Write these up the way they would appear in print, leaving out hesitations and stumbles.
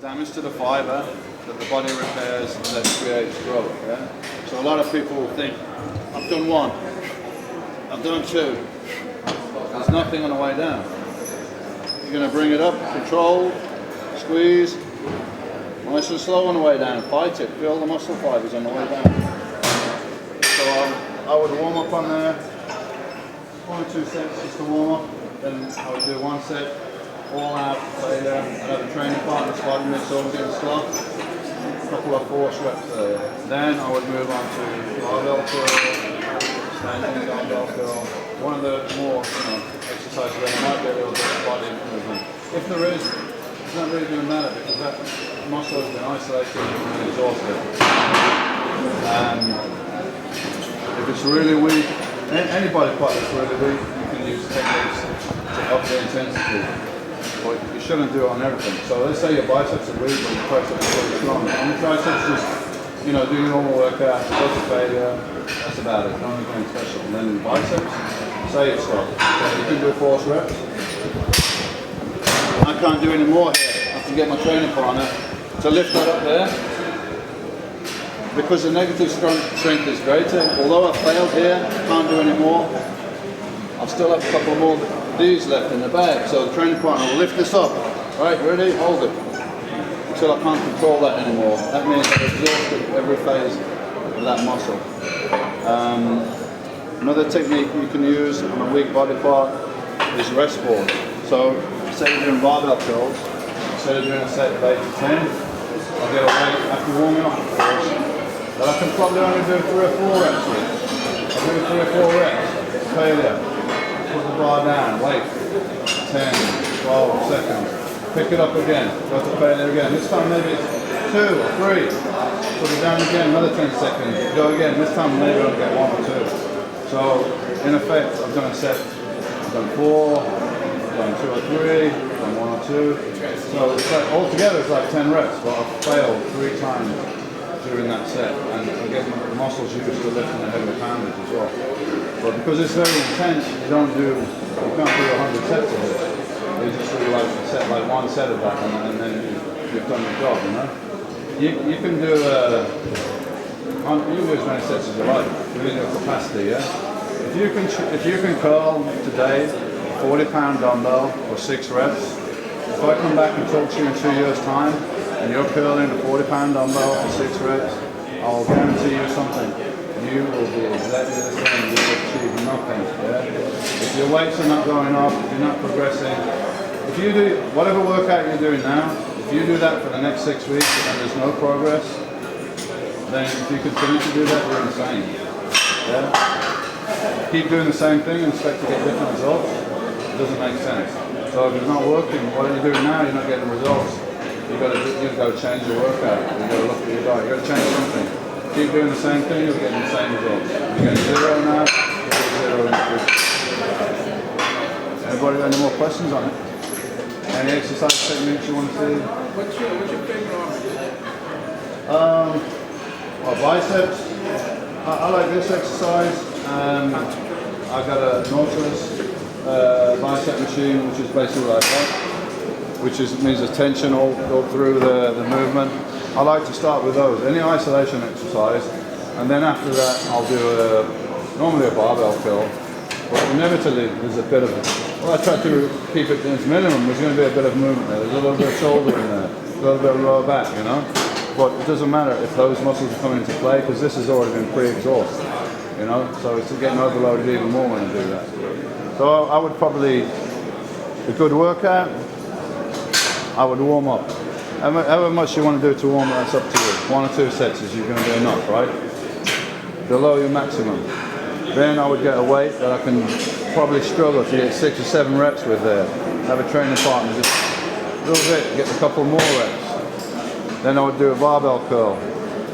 damage to the fiber that the body repairs and that creates growth. Yeah? So a lot of people think, I've done one, I've done two. There's nothing on the way down. You're going to bring it up, control, squeeze, nice and slow on the way down. Fight it, feel the muscle fibers on the way down. So I would warm up on there, 1 or 2 sets just to warm up. Then I would do 1 set, all out, failure. I'd have a training partner spotting me so I'm getting slow. A couple of force reps there. Then I would move on to barbell curl, standing barbell curl. One of the more exercises where I might get a little bit of body movement. If there is, it's not really going to matter because that muscle has been isolated and exhausted. If it's really weak, any body part that's really weak, you can use techniques to up the intensity. But you shouldn't do it on everything. So let's say your biceps are weak, but your triceps are really strong. On the triceps, just do your normal workout, go to failure. That's about it. Don't do anything special. And then the biceps, say it's stop. So you can do force reps. I can't do any more here. I have to get my training partner to lift that up there. Because the negative strength is greater. Although I failed here, I can't do any more. I'll still have a couple more of these left in the bag. So the training partner will lift this up. Right, ready? Hold it. Until I can't control that anymore. That means I've exhausted every phase of that muscle. Another technique you can use on a weak body part is rest pause. So say you're doing barbell curls, instead of doing a set of 8 to 10, I'll get a weight after warming up, of course, that I can probably only do 3 or 4 reps with. I'll do 3 or 4 reps, failure, put the bar down, wait, 10, 12 seconds, pick it up again, go to failure again. This time maybe it's 2 or 3, put it down again, another 10 seconds, go again. This time maybe I'll get 1 or 2. So in effect, I've done a set, I've done 4, I've done 2 or 3, I've done 1 or 2. So it's like, altogether it's like 10 reps, but I've failed 3 times during that set. And I get my muscles used to lifting the heavy poundage as well. But because it's very intense, you can't do 100 sets of it. You just do like one set of that and then you've done your job, you know? You can do you can do as many sets as you like within your capacity, yeah? If you can curl today, 40-pound dumbbell for 6 reps, if I come back and talk to you in 2 years' time and you're curling a 40-pound dumbbell for 6 reps, I'll guarantee you something. You will be exactly the same. You will achieve nothing, yeah? If your weights are not going up, if you're not progressing, if you do whatever workout you're doing now, if you do that for the next 6 weeks and there's no progress, then if you continue to do that, you're insane. Yeah? Keep doing the same thing and expect to get different results. It doesn't make sense. So if it's not working, what are you doing now? You're not getting results. You've got to change your workout. You've got to look at your diet. You've got to change something. Keep doing the same thing, you're getting the same results. You're getting 0 now, you're getting 0 in the future. Anybody got any more questions on it? Any exercise techniques you want to see? What's your favorite arm? Well, biceps. I like this exercise. I've got a Nautilus bicep machine, which is basically like that, which means there's tension all through the movement. I like to start with those, any isolation exercise, and then after that I'll do normally a barbell curl, but inevitably there's a bit of, well, I try to keep it to its minimum. There's going to be a bit of movement there, there's a little bit of shoulder in there, a little bit of lower back, you know, but it doesn't matter if those muscles are coming into play because this has already been pre-exhausted, you know, so it's getting overloaded even more when I do that. So I would probably, a good workout, I would warm up. However much you want to do to warm up, that's up to you. 1 or 2 sets is you're going to be enough, right? Below your maximum. Then I would get a weight that I can probably struggle to get 6 or 7 reps with there. Have a training partner, just a little bit, get a couple more reps. Then I would do a barbell curl.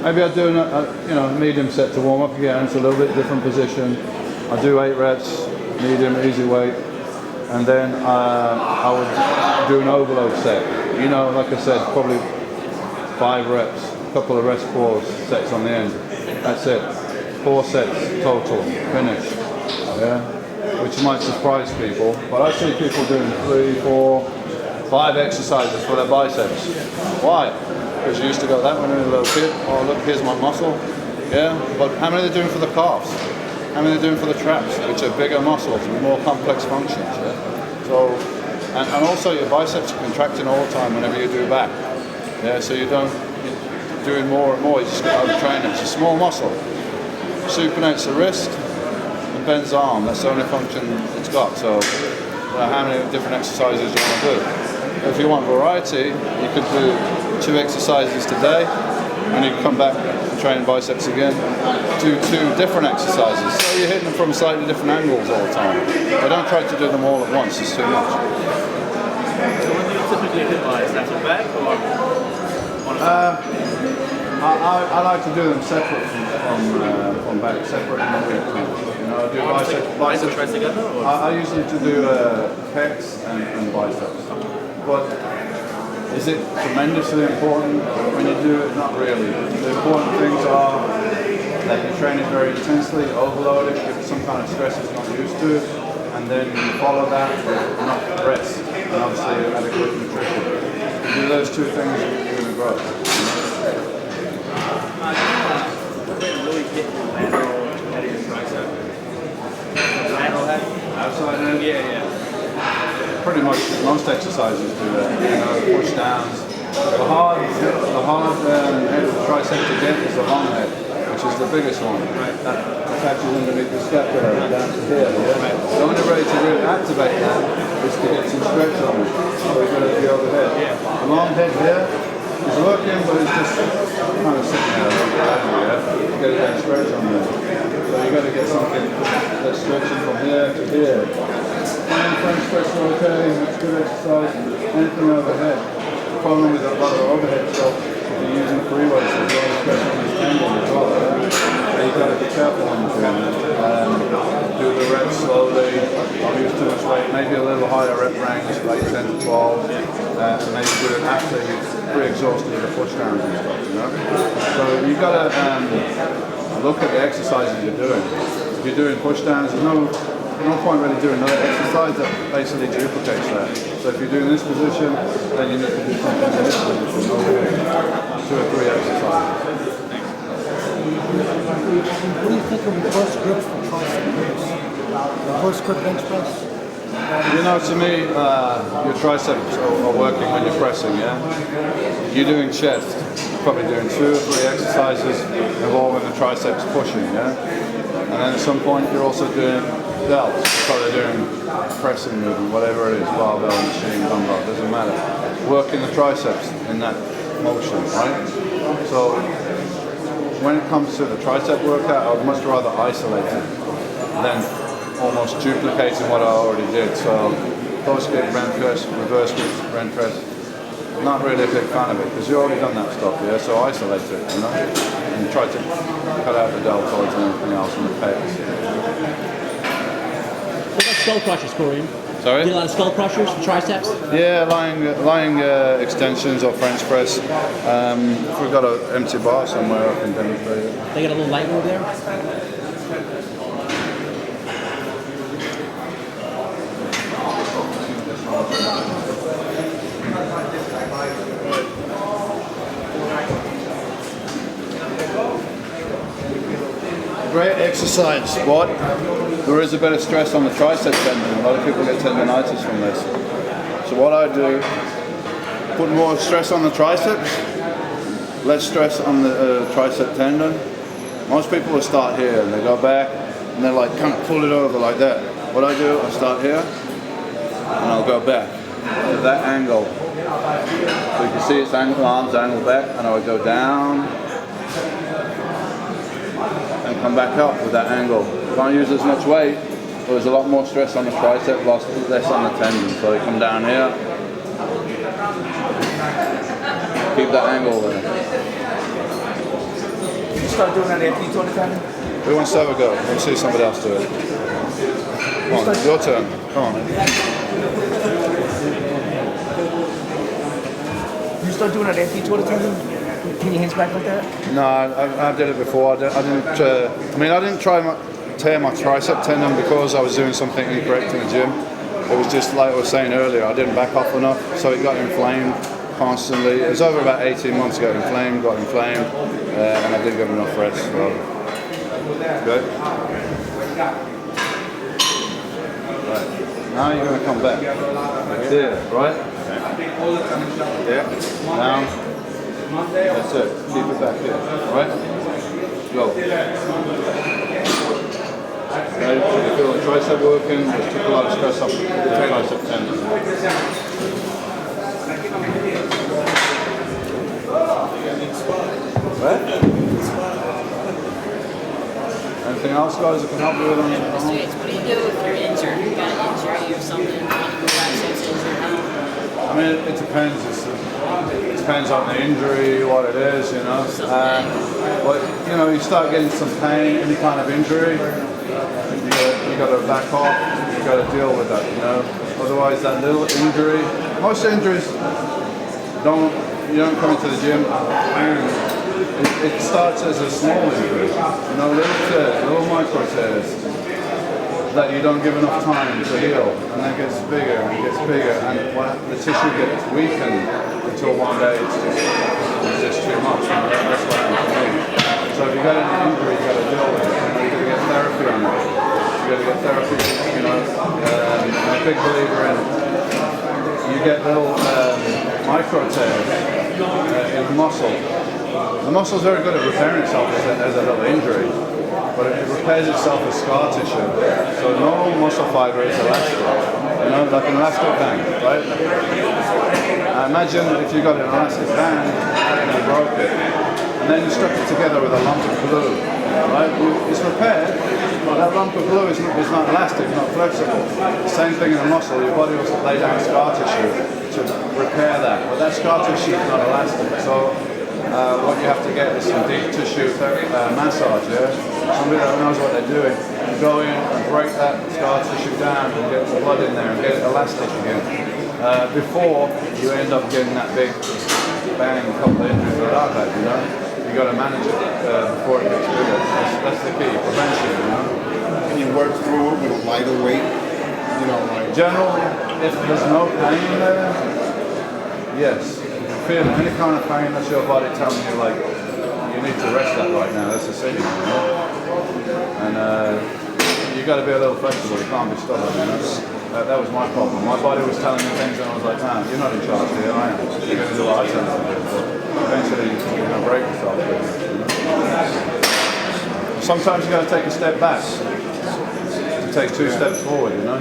Maybe I'd do a medium set to warm up again. It's a little bit different position. I'd do 8 reps, medium, easy weight. And then I would do an overload set. You know, like I said, probably 5 reps, a couple of rest pause sets on the end. That's it. 4 sets total, finish. Yeah, which might surprise people, but I see people doing 3, 4, 5 exercises for their biceps. Why? Because you used to go that when you were a little kid, oh look, here's my muscle. Yeah, but how many are they doing for the calves? How many are they doing for the traps, which are bigger muscles and more complex functions? Yeah? So, and also your biceps are contracting all the time whenever you do back. Yeah, so you're doing more and more, you just get overtrained. It's a small muscle. Supinates the wrist and bends the arm. That's the only function it's got. So how many different exercises you want to do? If you want variety, you could do 2 exercises today, and you can come back and train biceps again. Do 2 different exercises. So you're hitting them from slightly different angles all the time. But don't try to do them all at once, it's too much. So when do you typically hit biceps and back, or? I like to do them separate from back, separate in the week. You know, I do biceps Tries together, or? I usually do pecs and biceps. But is it tremendously important when you do it? Not really. The important things are that you train it very intensely, overload it, give it some kind of stress it's not used to, and then you follow that with enough rest and obviously adequate nutrition. If you do those 2 things, you're going to grow. Really get your lateral head of your tricep. Lateral head? Outside head? Yeah. Pretty much most exercises do that. You know, push downs. The hard head of the tricep to get is the long head, which is the biggest one. Right. That attaches underneath the scapula down to here. Yeah? Right. The only way to really activate that is to get some stretch on it. So you've got to be overhead. Yeah. The long head here is working, but it's just kind of sitting there. Yeah? You've got to get stretch on there. So you've got to get something that's stretching from here to here. And French press are okay, that's good exercise. Anything overhead. The problem with a lot of overhead stuff, if you're using free weights, there's a lot of stress on this tendon as well. So you've got to be careful when you're doing that. Do the reps slowly, don't use too much weight, maybe a little higher rep range, like 10 to 12, and maybe do it after you're pretty exhausted with the push downs and stuff, you know? So you've got to look at the exercises you're doing. If you're doing push downs, there's no point really doing another exercise that basically duplicates that. So if you're doing this position, then you need to do something in this position over here. 2 or 3 exercises. What do you think of reverse grips for triceps? Reverse grip bench press? You know, to me, your triceps are working when you're pressing, yeah? You're doing chest, you're probably doing 2 or 3 exercises involving the triceps pushing, yeah? And then at some point you're also doing delts, you're probably doing pressing movement, whatever it is, barbell, machine, dumbbell, doesn't matter. Working the triceps in that motion, right? So when it comes to the tricep workout, I would much rather isolate it than almost duplicating what I already did. So close grip, Brent press, reverse grip, Brent press. Not really a big fan of it because you've already done that stuff, yeah? So isolate it, you know? And try to cut out the deltoids and everything else and the pecs. What about skull crushers, Dorian? Sorry? Do you get a lot of skull crushers for triceps? Yeah, lying extensions or French press. If we've got an empty bar somewhere, I can demonstrate it. They get a little light over there? Great exercise, but there is a bit of stress on the tricep tendon. A lot of people get tendonitis from this. So what I do, put more stress on the triceps, less stress on the tricep tendon. Most people will start here and they go back and they're like kind of pull it over like that. What I do, I start here and I'll go back to that angle. So you can see its angle, arms angle back, and I would go down and come back up with that angle. Can't use as much weight, but there's a lot more stress on the tricep, less on the tendon. So you come down here, keep that angle there. Did you start doing that after you taught the tendon? Who wants to have a go? Let's see somebody else do it. Come on, your turn. Come on. You start doing that after you taught the tendon? Can your hands back like that? No, I did it before. I didn't try tear my tricep tendon because I was doing something incorrect in the gym. It was just like I was saying earlier, I didn't back off enough, so it got inflamed constantly. It was over about 18 months ago, got inflamed, and I didn't get enough rest. So. Good. Right. Now you're going to come back. There, right? Yeah. Down. That's it. Keep it back here. Alright? Go. Right, you feel the tricep working, just took a lot of stress off the tricep tendon. Right? Anything else, guys, that can help you with on Mr. Yates, what do you do if you're injured? You got an injury or something? I mean, it depends. It depends on the injury, what it is, you know. But you know, you start getting some pain, any kind of injury, you got to back off. You got to deal with that, you know. Otherwise, that little injury. Most injuries you don't come into the gym. It starts as a small injury, you know, little tears, little micro tears that you don't give enough time to heal, and then it gets bigger and it gets bigger, and the tissue gets weakened until one day it's just too much. You know, that's what happens to me. So if you got an injury, you got to deal with it. You know, you got to get therapy on it. You got to get therapy. You know, I'm a big believer in you get little micro tears in the muscle. The muscle is very good at repairing itself as a little injury, but it repairs itself as scar tissue. So normal muscle fiber is elastic, you know, like an elastic band, right? Imagine if you got an elastic band and you broke it, and then you stuck it together with a lump of glue, right? It's repaired, but that lump of glue is not elastic, not flexible. The same thing in a muscle, your body will lay down scar tissue to repair that, but that scar tissue is not elastic. So what you have to get is some deep tissue massage, yeah? Somebody that knows what they're doing. You go in and break that scar tissue down and get the blood in there and get it elastic again. Before you end up getting that big bang, a couple of injuries without that, you know? You got to manage it before it gets bigger. That's the key, prevention, you know? Can you work through it with a lighter weight? You know, like generally, if there's no pain there, yes. Feeling any kind of pain, that's your body telling you like you need to rest that right now. That's a signal, you know? And you got to be a little flexible. You can't be stubborn, you know. That was my problem. My body was telling me things, and I was like, man, you're not in charge here. I am. You're going to do what I tell you to do. But eventually, you're going to break yourself. You know? Sometimes you got to take a step back to take 2 steps forward. You know.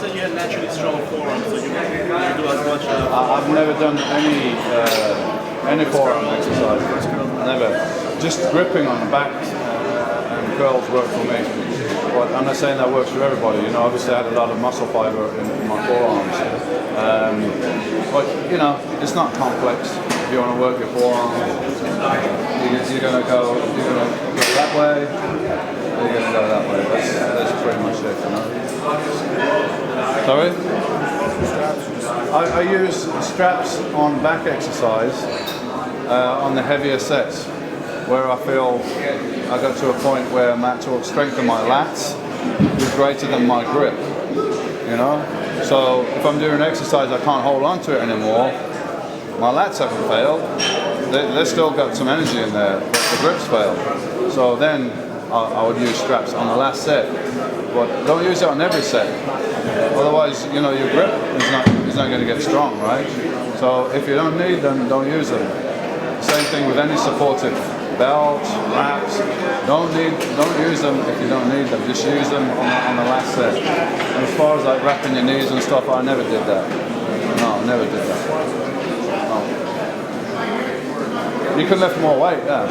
You had naturally strong forearms, so you do as much. I've never done any forearm exercise. Never. Just gripping on the back and curls work for me. But I'm not saying that works for everybody. You know, obviously I had a lot of muscle fiber in my forearms. But you know, it's not complex. If you want to work your forearms, you're going to go that way. You're going to go that way. That's pretty much it. You know. Sorry? I use straps on back exercise on the heavier sets where I feel I got to a point where my actual strength of my lats is greater than my grip, you know? So if I'm doing an exercise I can't hold on to it anymore, my lats haven't failed, they've still got some energy in there, but the grip's failed. So then I would use straps on the last set, but don't use it on every set. Otherwise, you know, your grip is not going to get strong, right? So if you don't need them, don't use them. Same thing with any supportive belts, wraps. Don't use them if you don't need them. Just use them on the last set. And as far as like wrapping your knees and stuff, I never did that. No, I never did that. No. You can lift more weight, yeah.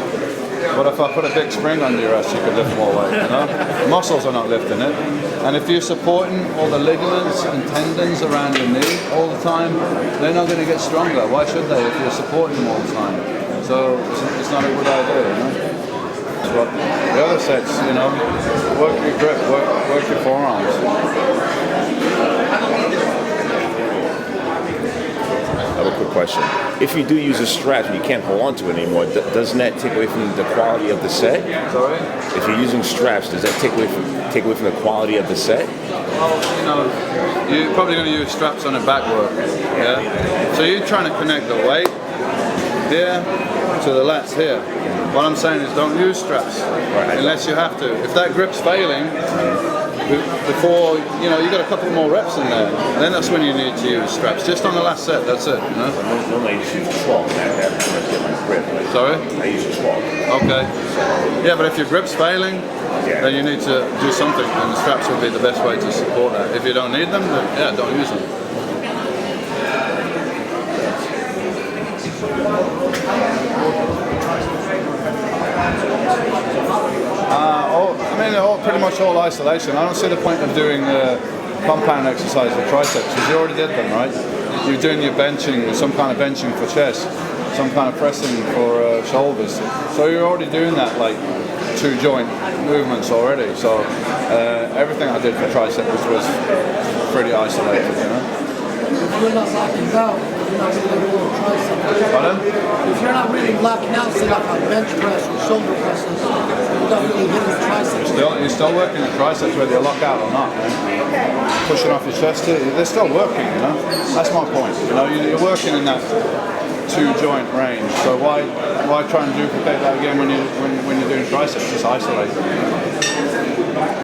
But if I put a big spring under your ass, you could lift more weight, you know? The muscles are not lifting it. And if you're supporting all the ligaments and tendons around your knee all the time, they're not going to get stronger. Why should they if you're supporting them all the time? So it's not a good idea, you know? But the other sets, you know, work your grip, work your forearms. I have a quick question. question. If you do use a strap and you can't hold on to it anymore, doesn't that take away from the quality of the set? Sorry? If you're using straps, does that take away from the quality of the set? Well, you're probably going to use straps on the back work. Yeah. So you're trying to connect the weight here to the lats here. What I'm saying is don't use straps unless you have to. If that grip's failing, before you got a couple more reps in there, then that's when you need to use straps. Just on the last set, that's it. Normally I use chalk. That's get my grip. Sorry? I use chalk. Okay. Yeah, but if your grip's failing, then you need to do something, and the straps would be the best way to support that. If you don't need them, then yeah, don't use them. Pretty much all isolation. I don't see the point of doing the compound exercise for triceps because you already did them, right? You're doing your benching, some kind of benching for chest, some kind of pressing for shoulders. So you're already doing that like 2 joint movements already. So everything I did for triceps was pretty isolated, If you're not locking out, you're not really doing triceps. Pardon? If you're not really locking out, say like on bench press or shoulder presses, you're not really hitting the triceps. You're still working the triceps whether you lock out or not. Pushing off your chest, they're still working, That's my point. You're working in that 2 joint range. So why try and duplicate that again when you're doing triceps? Just isolate them.